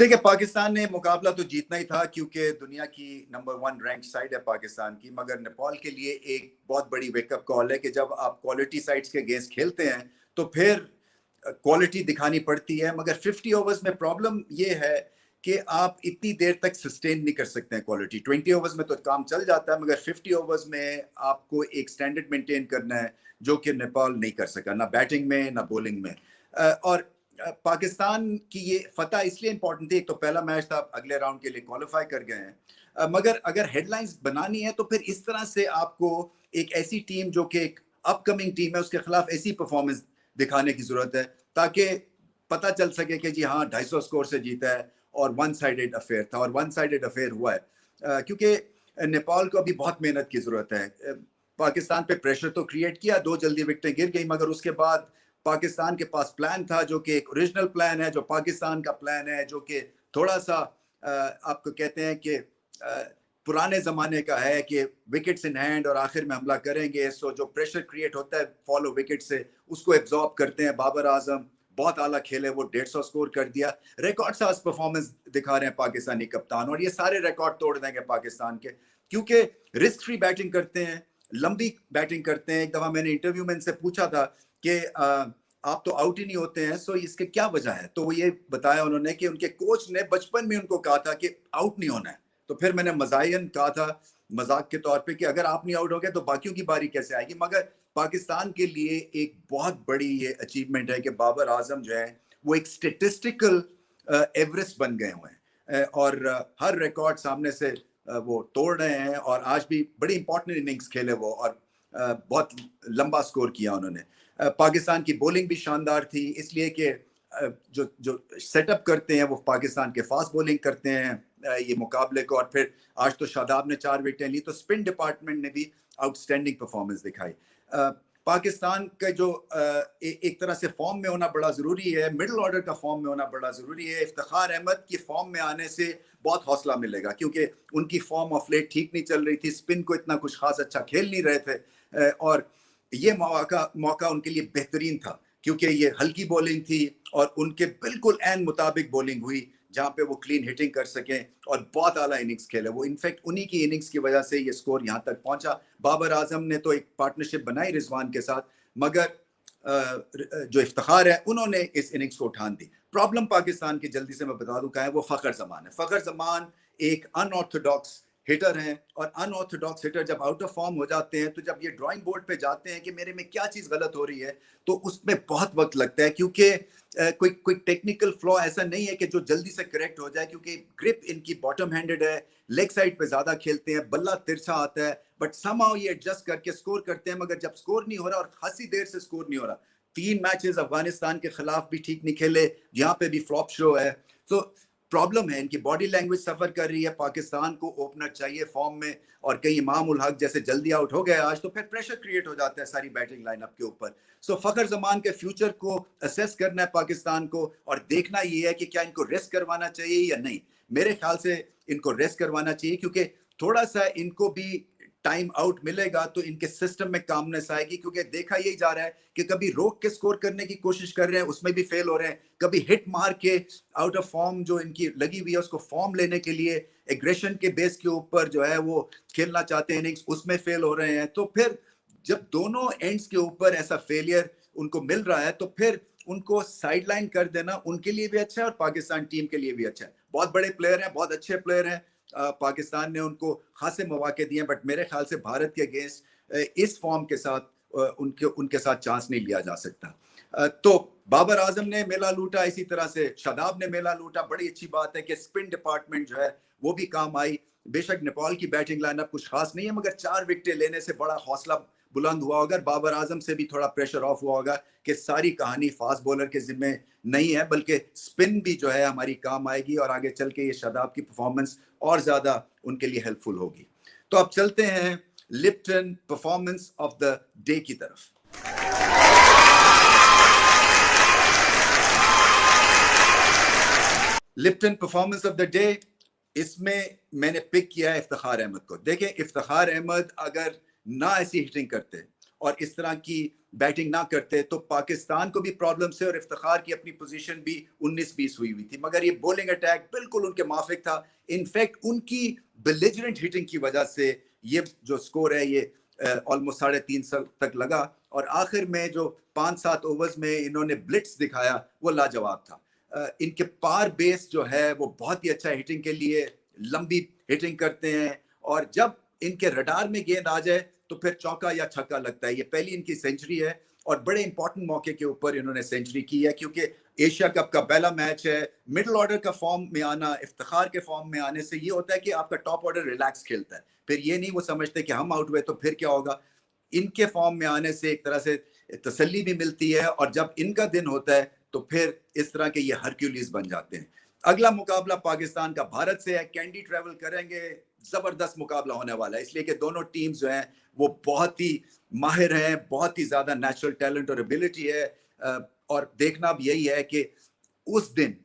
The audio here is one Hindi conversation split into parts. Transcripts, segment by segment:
देखिए, पाकिस्तान ने मुकाबला तो जीतना ही था क्योंकि दुनिया की नंबर 1 रैंक साइड है पाकिस्तान की। मगर नेपाल के लिए एक बहुत बड़ी वेकअप कॉल है कि जब आप क्वालिटी साइड्स के अगेंस्ट खेलते हैं तो फिर क्वालिटी दिखानी पड़ती है। मगर 50 ओवर्स में प्रॉब्लम ये है कि आप इतनी देर तक सस्टेन नहीं कर सकते हैं क्वालिटी। 20 ओवर्स में तो काम चल जाता है, मगर 50 ओवर्स में आपको एक स्टैंडर्ड मेंटेन करना है जो कि नेपाल नहीं कर सका, ना बैटिंग में ना बॉलिंग में। और पाकिस्तान की ये फतह इसलिए इंपॉर्टेंट थी, एक तो पहला मैच था, अगले राउंड के लिए क्वालिफाई कर गए हैं। मगर अगर हेडलाइंस बनानी है तो फिर इस तरह से आपको एक ऐसी टीम जो कि एक अपकमिंग टीम है उसके खिलाफ ऐसी परफॉर्मेंस दिखाने की जरूरत है ताकि पता चल सके कि जी हाँ 250 स्कोर से जीता है और वन साइडेड अफेयर था, और वन साइडेड अफेयर हुआ है। क्योंकि नेपाल को अभी बहुत मेहनत की जरूरत है। पाकिस्तान पे प्रेशर तो क्रिएट किया, 2 जल्दी विकेटें गिर गई, मगर उसके बाद पाकिस्तान के पास प्लान था जो कि एक ओरिजिनल प्लान है, जो पाकिस्तान का प्लान है, जो कि थोड़ा सा आपको कहते हैं कि पुराने ज़माने का है कि विकेट्स इन हैंड और आखिर में हमला करेंगे। सो जो प्रेशर क्रिएट होता है फॉलो विकेट से उसको एब्जॉर्ब करते हैं। बाबर आजम बहुत आला खेले, वो 150 स्कोर कर दिया। रिकॉर्ड साज परफॉर्मेंस दिखा रहे हैं पाकिस्तानी कप्तान, और ये सारे रिकॉर्ड तोड़ देंगे पाकिस्तान के, क्योंकि रिस्क फ्री बैटिंग करते हैं, लंबी बैटिंग करते हैं। एक दफ़ा मैंने इंटरव्यू में इनसे पूछा था कि आप तो आउट ही नहीं होते हैं, सो इसके क्या वजह है? तो वो ये बताया उन्होंने कि उनके कोच ने बचपन में उनको कहा था कि आउट नहीं होना है। तो फिर मैंने मजायन कहा था मजाक के तौर पे कि अगर आप नहीं आउट हो गए तो बाकियों की बारी कैसे आएगी? मगर पाकिस्तान के लिए एक बहुत बड़ी ये अचीवमेंट है कि बाबर आजम जो है वो एक स्टेटिस्टिकल एवरेस्ट बन गए हुए हैं, और हर रिकॉर्ड सामने से वो तोड़ रहे हैं। और आज भी बड़ी इंपॉर्टेंट इनिंग्स खेले वो, और बहुत लंबा स्कोर किया उन्होंने। पाकिस्तान की बॉलिंग भी शानदार थी, इसलिए कि जो जो सेटअप करते हैं वो पाकिस्तान के फास्ट बॉलिंग करते हैं ये मुकाबले को। और फिर आज तो शादाब ने 4 विकेटें ली, तो स्पिन डिपार्टमेंट ने भी आउटस्टैंडिंग परफॉर्मेंस दिखाई। पाकिस्तान का जो एक तरह से फॉर्म में होना बड़ा ज़रूरी है, मिडिल ऑर्डर का फॉर्म में होना बड़ा ज़रूरी है। इफ्तिखार अहमद की फॉर्म में आने से बहुत हौसला मिलेगा, क्योंकि उनकी फॉर्म ऑफ लेट ठीक नहीं चल रही थी, स्पिन को इतना कुछ खास अच्छा खेल नहीं रहे थे। और ये मौका उनके लिए बेहतरीन था, क्योंकि ये हल्की बॉलिंग थी और उनके बिल्कुल एन मुताबिक बॉलिंग हुई, जहां पे वो क्लीन हिटिंग कर सकें और बहुत आला इनिंग्स खेले वो। इनफैक्ट उन्हीं की इनिंग्स की वजह से ये स्कोर यहां तक पहुंचा। बाबर आजम ने तो एक पार्टनरशिप बनाई रिजवान के साथ, मगर जो इफ्तिखार है उन्होंने इस इनिंग्स को उठान दी। प्रॉब्लम पाकिस्तान की जल्दी से मैं बता दूं क्या है, वो फखर जमान है। फखर जमान एक अनऑर्थोडॉक्स हिटर हैं, और अनऑर्थोडॉक्स हिटर जब आउट ऑफ फॉर्म हो जाते हैं तो जब ये ड्राइंग बोर्ड पे जाते हैं कि मेरे में क्या चीज़ गलत हो रही है, तो उसमें बहुत वक्त लगता है, क्योंकि कोई टेक्निकल फ्लॉ ऐसा नहीं है कि जो जल्दी से करेक्ट हो जाए, क्योंकि ग्रिप इनकी बॉटम हैंडेड है, लेग साइड पे ज़्यादा खेलते हैं, बल्ला तिरछा आता है, बट समहाउ ये एडजस्ट करके स्कोर करते हैं। मगर जब स्कोर नहीं हो रहा, और खासी देर से स्कोर नहीं हो रहा, 3 मैचेस अफगानिस्तान के खिलाफ भी ठीक नहीं खेले, यहाँ पे भी फ्लॉप शो है। तो प्रॉब्लम है, इनकी बॉडी लैंग्वेज सफर कर रही है। पाकिस्तान को ओपनर चाहिए फॉर्म में, और कहीं इमाम उल हक जैसे जल्दी आउट हो गए आज, तो फिर प्रेशर क्रिएट हो जाता है सारी बैटिंग लाइनअप के ऊपर। सो फखर जमान के फ्यूचर को असेस करना है पाकिस्तान को, और देखना ये है कि क्या इनको रेस्ट करवाना चाहिए या नहीं। मेरे ख्याल से इनको रेस्ट करवाना चाहिए, क्योंकि थोड़ा सा इनको भी टाइम आउट मिलेगा तो इनके सिस्टम में कामनेस आएगी। क्योंकि देखा यही जा रहा है कि कभी रोक के स्कोर करने की कोशिश कर रहे हैं, उसमें भी फेल हो रहे हैं, कभी हिट मार के आउट ऑफ फॉर्म जो इनकी लगी हुई है उसको फॉर्म लेने के लिए एग्रेशन के बेस के ऊपर जो है वो खेलना चाहते हैं इनिंग्स, उसमें फेल हो रहे हैं। तो फिर जब दोनों एंड्स के ऊपर ऐसा फेलियर उनको मिल रहा है, तो फिर उनको साइडलाइन कर देना उनके लिए भी अच्छा है और पाकिस्तान टीम के लिए भी अच्छा है। बहुत बड़े प्लेयर हैं, बहुत अच्छे प्लेयर हैं, पाकिस्तान ने उनको खासे मौके दिए, बट मेरे ख्याल से भारत के अगेंस्ट इस फॉर्म के साथ उनके साथ चांस नहीं लिया जा सकता। तो बाबर आजम ने मेला लूटा, इसी तरह से शादाब ने मेला लूटा। बड़ी अच्छी बात है कि स्पिन डिपार्टमेंट जो है वो भी काम आई। बेशक नेपाल की बैटिंग लाइनअप कुछ खास नहीं है, मगर 4 विकेटें लेने से बड़ा हौसला बुलंद हुआ होगा। बाबर आजम से भी थोड़ा प्रेशर ऑफ हुआ होगा कि सारी कहानी फास्ट बॉलर के जिम्मे नहीं है, बल्कि स्पिन भी जो है हमारी काम आएगी, और आगे चल के ये शादाब की परफॉर्मेंस और ज्यादा उनके लिए हेल्पफुल होगी। तो अब चलते हैं Lipton performance of the day की तरफ। Lipton performance of the day, इसमें मैंने पिक किया है इफ्तिखार अहमद को। देखें, इफ्तिखार अहमद अगर ना ऐसी हिटिंग करते और इस तरह की बैटिंग ना करते तो पाकिस्तान को भी प्रॉब्लम से और इफ्तिखार की अपनी पोजीशन भी 19-20 हुई हुई थी। मगर ये बॉलिंग अटैक बिल्कुल उनके माफिक था। इनफैक्ट उनकी बेलिजरेंट हिटिंग की वजह से ये जो स्कोर है ये ऑलमोस्ट 3.5 तक लगा और आखिर में जो 5-7 ओवर्स में इन्होंने ब्लिट्स दिखाया वो लाजवाब था। इनके पार बेस जो है वो बहुत ही अच्छा हिटिंग के लिए लंबी हिटिंग करते हैं और जब इनके रडार में गेंद आ जाए तो फिर चौका या छक्का लगता है। ये पहली इनकी सेंचुरी है और बड़े इंपॉर्टेंट मौके के ऊपर इन्होंने सेंचुरी की है क्योंकि एशिया कप का पहला मैच है। मिडिल ऑर्डर का फॉर्म में आना, इफ्तिखार के फॉर्म में आने से ये होता है कि आपका टॉप ऑर्डर रिलैक्स खेलता है। फिर ये नहीं वो समझते कि हम आउट हुए तो फिर क्या होगा। इनके फॉर्म में आने से एक तरह से तसल्ली भी मिलती है और जब इनका दिन होता है तो फिर इस तरह के ये हरक्यूलिस बन जाते हैं। अगला मुकाबला पाकिस्तान का भारत से है। कैंडी ट्रैवल करेंगे। जबरदस्त मुकाबला होने वाला है इसलिए कि दोनों टीम्स जो हैं वो बहुत ही माहिर हैं, बहुत ही ज्यादा नेचुरल टैलेंट और एबिलिटी है। और देखना अब यही है कि उस दिन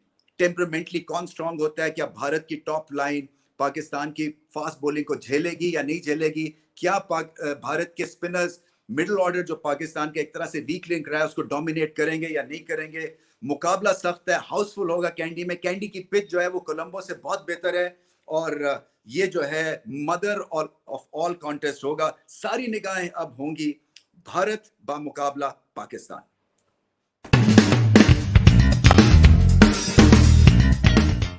टेम्परामेंटली कौन स्ट्रांग होता है। क्या भारत की टॉप लाइन पाकिस्तान की फास्ट बॉलिंग को झेलेगी या नहीं झेलेगी। क्या भारत के स्पिनर्स मिडिल ऑर्डर जो पाकिस्तान का एक तरह से वीक लिंक रहा है उसको डोमिनेट करेंगे या नहीं करेंगे। मुकाबला सख्त है, हाउसफुल होगा कैंडी में। कैंडी की पिच जो है वो कोलंबो से बहुत बेहतर है और ये जो है मदर ऑफ ऑल कॉन्टेस्ट होगा। सारी निगाहें अब होंगी भारत बा मुकाबला पाकिस्तान।